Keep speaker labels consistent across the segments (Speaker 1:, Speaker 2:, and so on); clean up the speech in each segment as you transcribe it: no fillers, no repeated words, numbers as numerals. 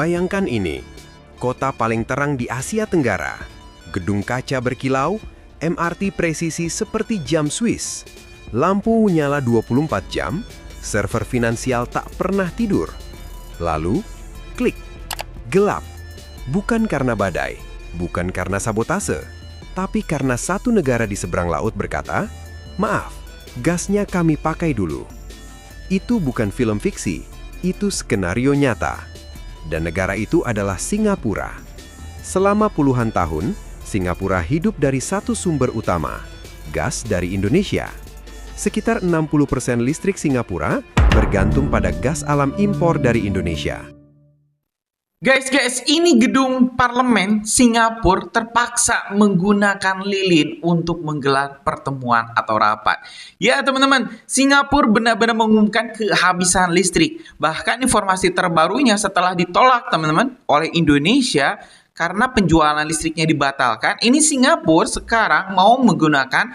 Speaker 1: Bayangkan ini, kota paling terang di Asia Tenggara, gedung kaca berkilau, MRT presisi seperti jam Swiss, lampu nyala 24 jam, server finansial tak pernah tidur. Lalu, klik, gelap. Bukan karena badai, bukan karena sabotase, tapi karena satu negara di seberang laut berkata, "Maaf, gasnya kami pakai dulu." Itu bukan film fiksi, itu skenario nyata. Dan negara itu adalah Singapura. Selama puluhan tahun, Singapura hidup dari satu sumber utama, gas dari Indonesia. Sekitar 60% listrik Singapura bergantung pada gas alam impor dari Indonesia.
Speaker 2: Guys, ini gedung parlemen Singapura terpaksa menggunakan lilin untuk menggelar pertemuan atau rapat. Ya teman-teman, Singapura benar-benar mengumumkan kehabisan listrik. Bahkan informasi terbarunya setelah ditolak teman-teman oleh Indonesia karena penjualan listriknya dibatalkan. Ini Singapura sekarang mau menggunakan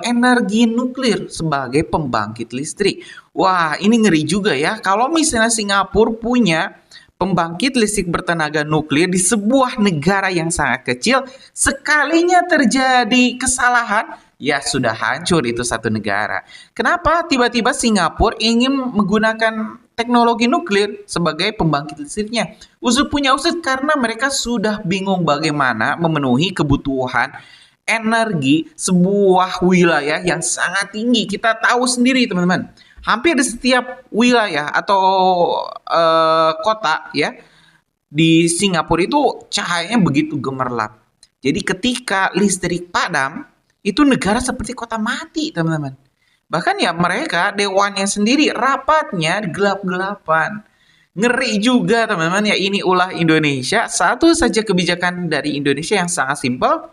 Speaker 2: energi nuklir sebagai pembangkit listrik. Wah, ini ngeri juga ya. Kalau misalnya Singapura punya pembangkit listrik bertenaga nuklir di sebuah negara yang sangat kecil, sekalinya terjadi kesalahan, ya sudah hancur itu satu negara. Kenapa tiba-tiba Singapura ingin menggunakan teknologi nuklir sebagai pembangkit listriknya? Usut punya usut karena mereka sudah bingung bagaimana memenuhi kebutuhan energi sebuah wilayah yang sangat tinggi. Kita tahu sendiri teman-teman. Hampir di setiap wilayah atau kota ya di Singapura itu cahayanya begitu gemerlap. Jadi ketika listrik padam, itu negara seperti kota mati, teman-teman. Bahkan ya mereka dewannya sendiri rapatnya gelap-gelapan. Ngeri juga, teman-teman. Ya ini ulah Indonesia. Satu saja kebijakan dari Indonesia yang sangat simpel,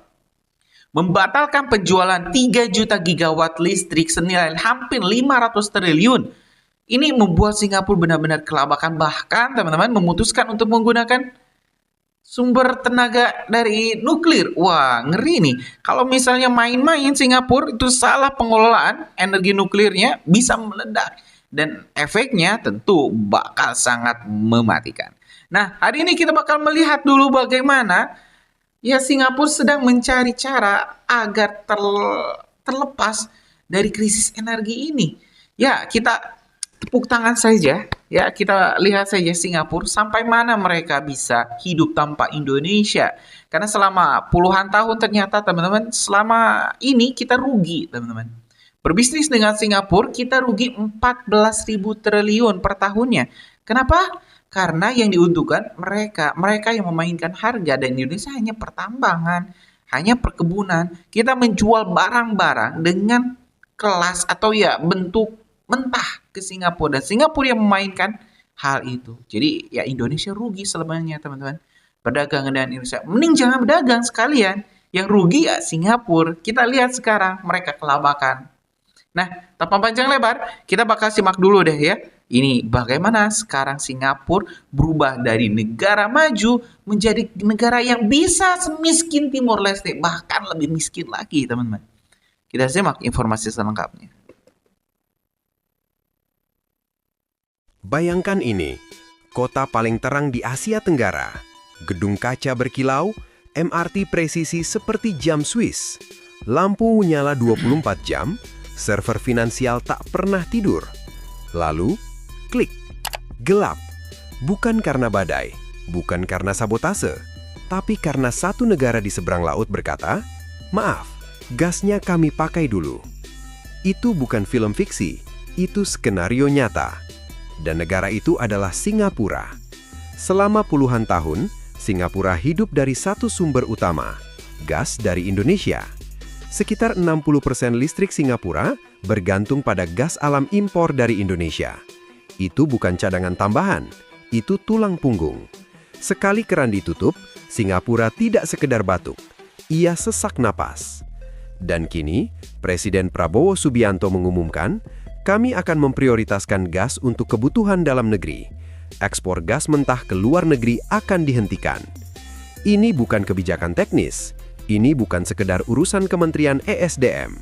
Speaker 2: membatalkan penjualan 3 juta gigawatt listrik senilai hampir 500 triliun. Ini membuat Singapura benar-benar kelabakan. Bahkan teman-teman memutuskan untuk menggunakan sumber tenaga dari nuklir. Wah, ngeri nih. Kalau misalnya main-main Singapura itu salah pengelolaan energi nuklirnya bisa meledak. Dan efeknya tentu bakal sangat mematikan. Nah, hari ini kita bakal melihat dulu bagaimana ya Singapura sedang mencari cara agar terlepas dari krisis energi ini. Ya, kita tepuk tangan saja. Ya, kita lihat saja Singapura sampai mana mereka bisa hidup tanpa Indonesia. Karena selama puluhan tahun ternyata teman-teman, selama ini kita rugi, teman-teman. Berbisnis dengan Singapura kita rugi 14.000 triliun per tahunnya. Kenapa? Karena yang diuntungkan mereka yang memainkan harga, dan Indonesia hanya pertambangan, hanya perkebunan. Kita menjual barang-barang dengan kelas atau ya bentuk mentah ke Singapura, dan Singapura yang memainkan hal itu. Jadi ya Indonesia rugi selamanya, teman-teman. Perdagangan dengan Indonesia, mending jangan berdagang sekalian. Yang rugi ya Singapura. Kita lihat sekarang mereka kelabakan. Nah, tanpa panjang lebar, kita bakal simak dulu deh ya. Ini bagaimana sekarang Singapura berubah dari negara maju menjadi negara yang bisa semiskin Timor Leste, bahkan lebih miskin lagi, teman-teman. Kita simak informasi selengkapnya.
Speaker 1: Bayangkan ini, kota paling terang di Asia Tenggara, gedung kaca berkilau, MRT presisi seperti jam Swiss, lampu nyala 24 jam, server finansial tak pernah tidur. Lalu, klik, gelap. Bukan karena badai, bukan karena sabotase, tapi karena satu negara di seberang laut berkata, "Maaf, gasnya kami pakai dulu." Itu bukan film fiksi, itu skenario nyata. Dan negara itu adalah Singapura. Selama puluhan tahun, Singapura hidup dari satu sumber utama, gas dari Indonesia. Sekitar 60% listrik Singapura bergantung pada gas alam impor dari Indonesia. Itu bukan cadangan tambahan, itu tulang punggung. Sekali keran ditutup, Singapura tidak sekedar batuk, ia sesak napas. Dan kini, Presiden Prabowo Subianto mengumumkan, kami akan memprioritaskan gas untuk kebutuhan dalam negeri. Ekspor gas mentah ke luar negeri akan dihentikan. Ini bukan kebijakan teknis. Ini bukan sekedar urusan Kementerian ESDM.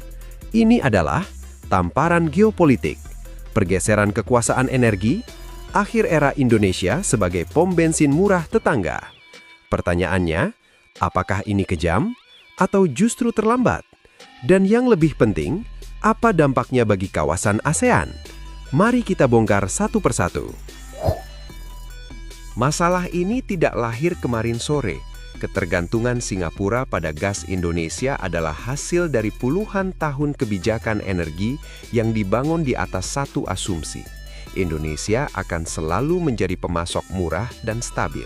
Speaker 1: Ini adalah tamparan geopolitik, pergeseran kekuasaan energi, Akhir era Indonesia sebagai pom bensin murah tetangga. Pertanyaannya, apakah ini kejam atau justru terlambat? Dan yang lebih penting, apa dampaknya bagi kawasan ASEAN? Mari kita bongkar satu persatu. Masalah ini tidak lahir kemarin sore. Ketergantungan Singapura pada gas Indonesia adalah hasil dari puluhan tahun kebijakan energi yang dibangun di atas satu asumsi. Indonesia akan selalu menjadi pemasok murah dan stabil.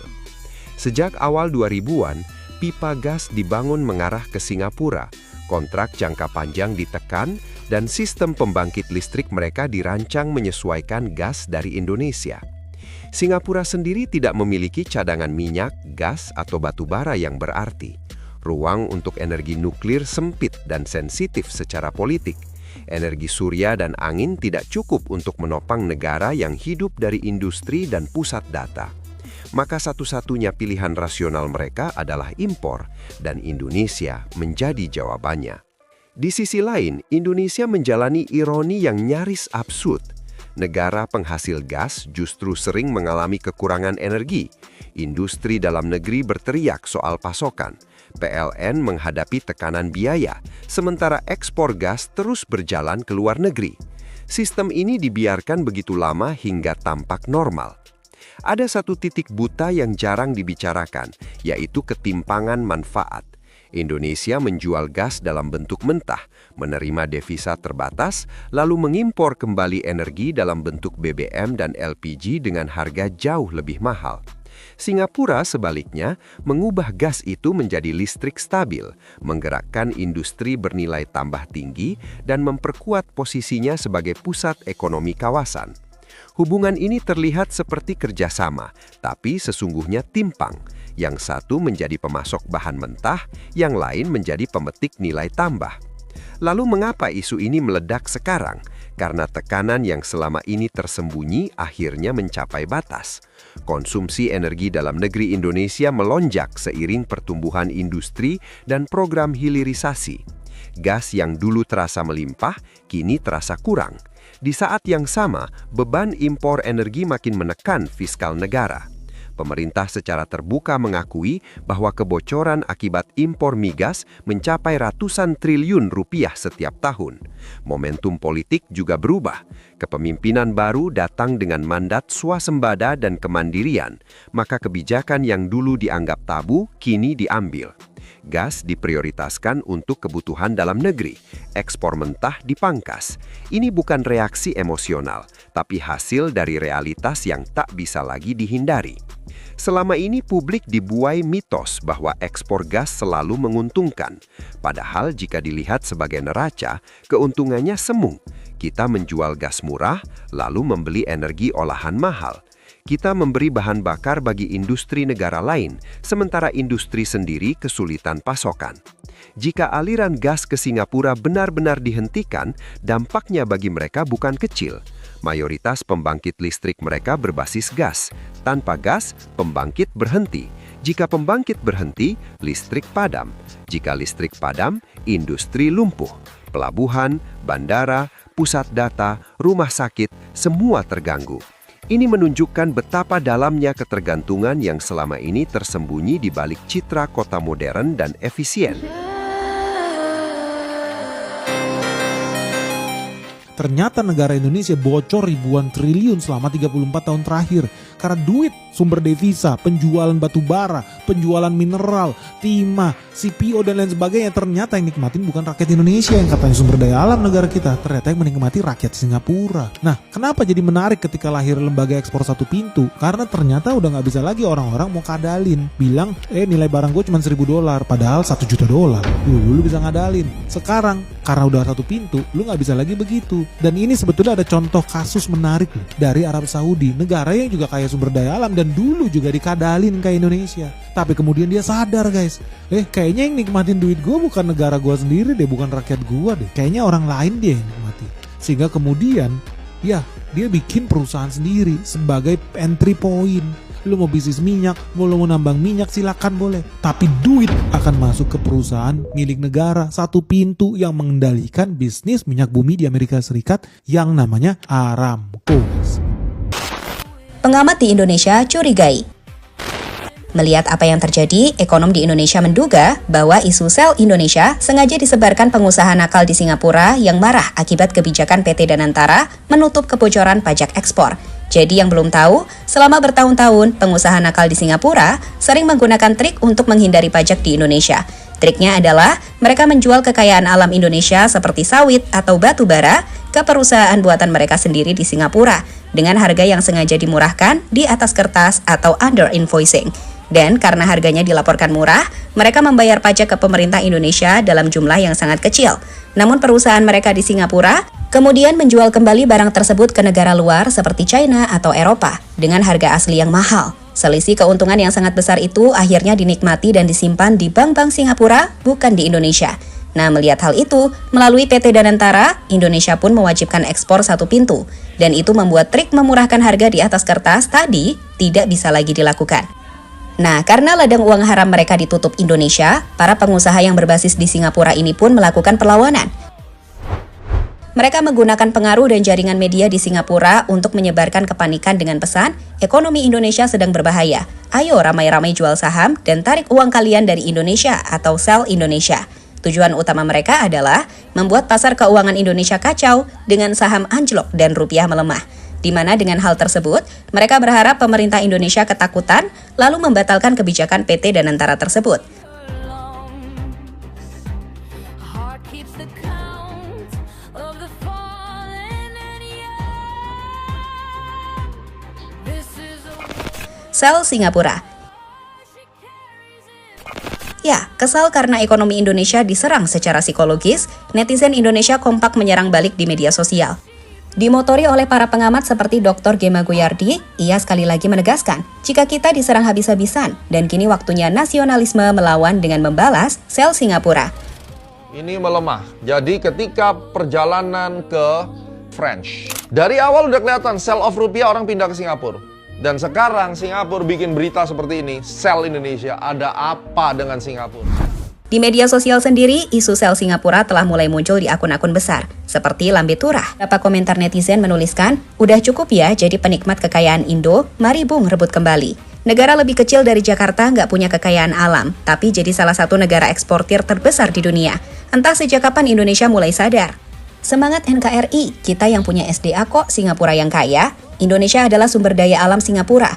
Speaker 1: Sejak awal 2000-an, pipa gas dibangun mengarah ke Singapura, kontrak jangka panjang ditekan, dan sistem pembangkit listrik mereka dirancang menyesuaikan gas dari Indonesia. Singapura sendiri tidak memiliki cadangan minyak, gas, atau batu bara yang berarti. Ruang untuk energi nuklir sempit dan sensitif secara politik. Energi surya dan angin tidak cukup untuk menopang negara yang hidup dari industri dan pusat data. Maka satu-satunya pilihan rasional mereka adalah impor, dan Indonesia menjadi jawabannya. Di sisi lain, Indonesia menjalani ironi yang nyaris absurd. Negara penghasil gas justru sering mengalami kekurangan energi. Industri dalam negeri berteriak soal pasokan. PLN menghadapi tekanan biaya, sementara ekspor gas terus berjalan ke luar negeri. Sistem ini dibiarkan begitu lama hingga tampak normal. Ada satu titik buta yang jarang dibicarakan, yaitu ketimpangan manfaat. Indonesia menjual gas dalam bentuk mentah, menerima devisa terbatas, lalu mengimpor kembali energi dalam bentuk BBM dan LPG dengan harga jauh lebih mahal. Singapura sebaliknya mengubah gas itu menjadi listrik stabil, menggerakkan industri bernilai tambah tinggi, dan memperkuat posisinya sebagai pusat ekonomi kawasan. Hubungan ini terlihat seperti kerjasama, tapi sesungguhnya timpang. Yang satu menjadi pemasok bahan mentah, yang lain menjadi pemetik nilai tambah. Lalu mengapa isu ini meledak sekarang? Karena tekanan yang selama ini tersembunyi akhirnya mencapai batas. Konsumsi energi dalam negeri Indonesia melonjak seiring pertumbuhan industri dan program hilirisasi. Gas yang dulu terasa melimpah, kini terasa kurang. Di saat yang sama, beban impor energi makin menekan fiskal negara. Pemerintah secara terbuka mengakui bahwa kebocoran akibat impor migas mencapai ratusan triliun rupiah setiap tahun. Momentum politik juga berubah. Kepemimpinan baru datang dengan mandat swasembada dan kemandirian, maka kebijakan yang dulu dianggap tabu kini diambil. Gas diprioritaskan untuk kebutuhan dalam negeri, ekspor mentah dipangkas. Ini bukan reaksi emosional, tapi hasil dari realitas yang tak bisa lagi dihindari. Selama ini publik dibuai mitos bahwa ekspor gas selalu menguntungkan. Padahal jika dilihat sebagai neraca, keuntungannya semu. Kita menjual gas murah, lalu membeli energi olahan mahal. Kita memberi bahan bakar bagi industri negara lain, sementara industri sendiri kesulitan pasokan. Jika aliran gas ke Singapura benar-benar dihentikan, dampaknya bagi mereka bukan kecil. Mayoritas pembangkit listrik mereka berbasis gas. Tanpa gas, pembangkit berhenti. Jika pembangkit berhenti, listrik padam. Jika listrik padam, industri lumpuh. Pelabuhan, bandara, pusat data, rumah sakit, semua terganggu. Ini menunjukkan betapa dalamnya ketergantungan yang selama ini tersembunyi di balik citra kota modern dan efisien.
Speaker 3: Ternyata negara Indonesia bocor ribuan triliun selama 34 tahun terakhir karena duit, sumber devisa, penjualan batu bara, penjualan mineral, timah, CPO dan lain sebagainya. Ternyata yang nikmatin bukan rakyat Indonesia yang katanya sumber daya alam negara kita, ternyata yang menikmati rakyat Singapura. Nah, kenapa jadi menarik ketika lahir lembaga ekspor satu pintu? Karena ternyata udah nggak bisa lagi orang-orang mau kadalin, bilang nilai barang gue cuma $1.000 padahal $1 juta. Lu bisa ngadalin. Sekarang karena udah satu pintu, lu nggak bisa lagi begitu. Dan ini sebetulnya ada contoh kasus menarik dari Arab Saudi, negara yang juga kaya sumber daya alam dan dulu juga dikadalin kayak Indonesia. Tapi kemudian dia sadar guys, kayaknya yang nikmatin duit gue bukan negara gue sendiri deh, bukan rakyat gue deh. Kayaknya orang lain dia yang nikmati. Sehingga kemudian dia bikin perusahaan sendiri sebagai entry point. Lu mau bisnis minyak, mau nambang minyak silakan boleh. Tapi duit akan masuk ke perusahaan milik negara satu pintu yang mengendalikan bisnis minyak bumi di Amerika Serikat yang namanya Aramco.
Speaker 4: Pengamat di Indonesia curigai. Melihat apa yang terjadi, ekonom di Indonesia menduga bahwa isu sel Indonesia sengaja disebarkan pengusaha nakal di Singapura yang marah akibat kebijakan PT Danantara menutup kebocoran pajak ekspor. Jadi yang belum tahu, selama bertahun-tahun, pengusaha nakal di Singapura sering menggunakan trik untuk menghindari pajak di Indonesia. Triknya adalah mereka menjual kekayaan alam Indonesia seperti sawit atau batu bara ke perusahaan buatan mereka sendiri di Singapura dengan harga yang sengaja dimurahkan di atas kertas atau under invoicing. Dan karena harganya dilaporkan murah, mereka membayar pajak ke pemerintah Indonesia dalam jumlah yang sangat kecil. Namun perusahaan mereka di Singapura kemudian menjual kembali barang tersebut ke negara luar seperti China atau Eropa dengan harga asli yang mahal. Selisih keuntungan yang sangat besar itu akhirnya dinikmati dan disimpan di bank-bank Singapura, bukan di Indonesia. Nah, melihat hal itu, melalui PT Danantara, Indonesia pun mewajibkan ekspor satu pintu. Dan itu membuat trik memurahkan harga di atas kertas tadi tidak bisa lagi dilakukan. Nah, karena ladang uang haram mereka ditutup Indonesia, para pengusaha yang berbasis di Singapura ini pun melakukan perlawanan. Mereka menggunakan pengaruh dan jaringan media di Singapura untuk menyebarkan kepanikan dengan pesan, ekonomi Indonesia sedang berbahaya. Ayo ramai-ramai jual saham dan tarik uang kalian dari Indonesia atau sell Indonesia. Tujuan utama mereka adalah membuat pasar keuangan Indonesia kacau dengan saham anjlok dan rupiah melemah. Di mana dengan hal tersebut, mereka berharap pemerintah Indonesia ketakutan lalu membatalkan kebijakan PT Danantara tersebut. Sel Singapura. Ya, kesal karena ekonomi Indonesia diserang secara psikologis, netizen Indonesia kompak menyerang balik di media sosial. Dimotori oleh para pengamat seperti Dr. Gema Goyardi, ia sekali lagi menegaskan, jika kita diserang habis-habisan, dan kini waktunya nasionalisme melawan dengan membalas sel Singapura.
Speaker 5: Ini melemah, jadi ketika perjalanan ke French, dari awal udah kelihatan sell off rupiah orang pindah ke Singapura. Dan sekarang Singapura bikin berita seperti ini, sell Indonesia, ada apa dengan Singapura?
Speaker 4: Di media sosial sendiri, isu sel Singapura telah mulai muncul di akun-akun besar, seperti Lambe Turah. Beberapa komentar netizen menuliskan, udah cukup ya jadi penikmat kekayaan Indo, mari bung rebut kembali. Negara lebih kecil dari Jakarta nggak punya kekayaan alam, tapi jadi salah satu negara eksportir terbesar di dunia. Entah sejak kapan Indonesia mulai sadar. Semangat NKRI, kita yang punya SDA kok, Singapura yang kaya. Indonesia adalah sumber daya alam Singapura.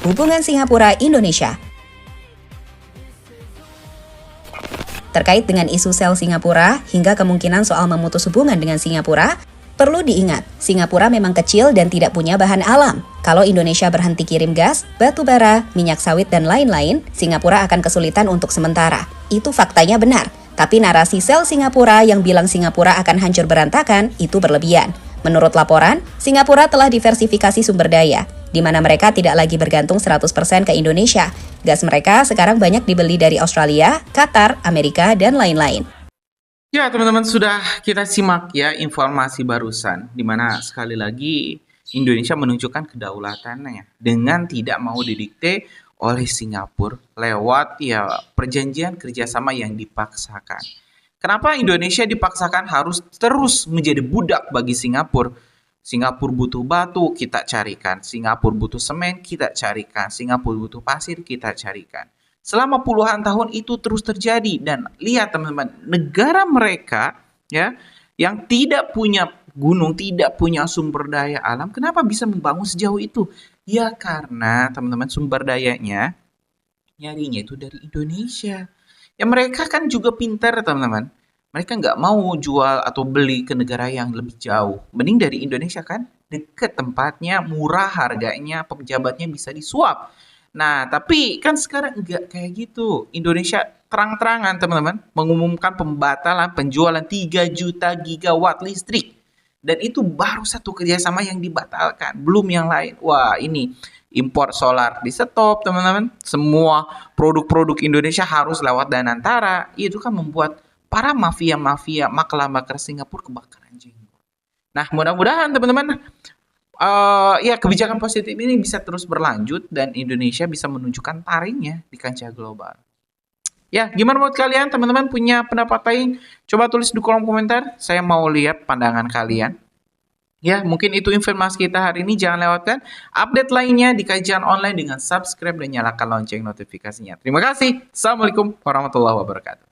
Speaker 4: Hubungan Singapura-Indonesia. Terkait dengan isu sel Singapura hingga kemungkinan soal memutus hubungan dengan Singapura, perlu diingat, Singapura memang kecil dan tidak punya bahan alam. Kalau Indonesia berhenti kirim gas, batu bara, minyak sawit, dan lain-lain, Singapura akan kesulitan untuk sementara. Itu faktanya benar. Tapi narasi sel Singapura yang bilang Singapura akan hancur berantakan, itu berlebihan. Menurut laporan, Singapura telah diversifikasi sumber daya, di mana mereka tidak lagi bergantung 100% ke Indonesia. Gas mereka sekarang banyak dibeli dari Australia, Qatar, Amerika, dan lain-lain.
Speaker 2: Ya teman-teman, sudah kita simak ya informasi barusan, di mana sekali lagi Indonesia menunjukkan kedaulatannya dengan tidak mau didikte oleh Singapura lewat ya perjanjian kerjasama yang dipaksakan. Kenapa Indonesia dipaksakan harus terus menjadi budak bagi Singapura? Singapura butuh batu, kita carikan. Singapura butuh semen, kita carikan. Singapura butuh pasir, kita carikan. Selama puluhan tahun itu terus terjadi. Dan lihat teman-teman, negara mereka ya yang tidak punya gunung, tidak punya sumber daya alam, kenapa bisa membangun sejauh itu? Ya karena teman-teman sumber dayanya nyarinya itu dari Indonesia. Ya mereka kan juga pintar teman-teman. Mereka nggak mau jual atau beli ke negara yang lebih jauh. Mending dari Indonesia kan, deket tempatnya, murah harganya, pejabatnya bisa disuap. Nah, tapi kan sekarang nggak kayak gitu. Indonesia terang-terangan teman-teman mengumumkan pembatalan penjualan 3 juta gigawatt listrik. Dan itu baru satu kerjasama yang dibatalkan, belum yang lain. Wah ini impor solar di stop teman-teman. Semua produk-produk Indonesia harus lewat Danantara. Itu kan membuat para mafia-mafia maklar-maklar Singapura kebakaran jenggot. Nah, mudah-mudahan teman-teman ya kebijakan positif ini bisa terus berlanjut dan Indonesia bisa menunjukkan taringnya di kancah global. Ya, gimana menurut kalian? Teman-teman punya pendapat lain? Coba tulis di kolom komentar. Saya mau lihat pandangan kalian. Ya, mungkin itu informasi kita hari ini. Jangan lewatkan update lainnya di kajian online dengan subscribe dan nyalakan lonceng notifikasinya. Terima kasih. Assalamualaikum warahmatullahi wabarakatuh.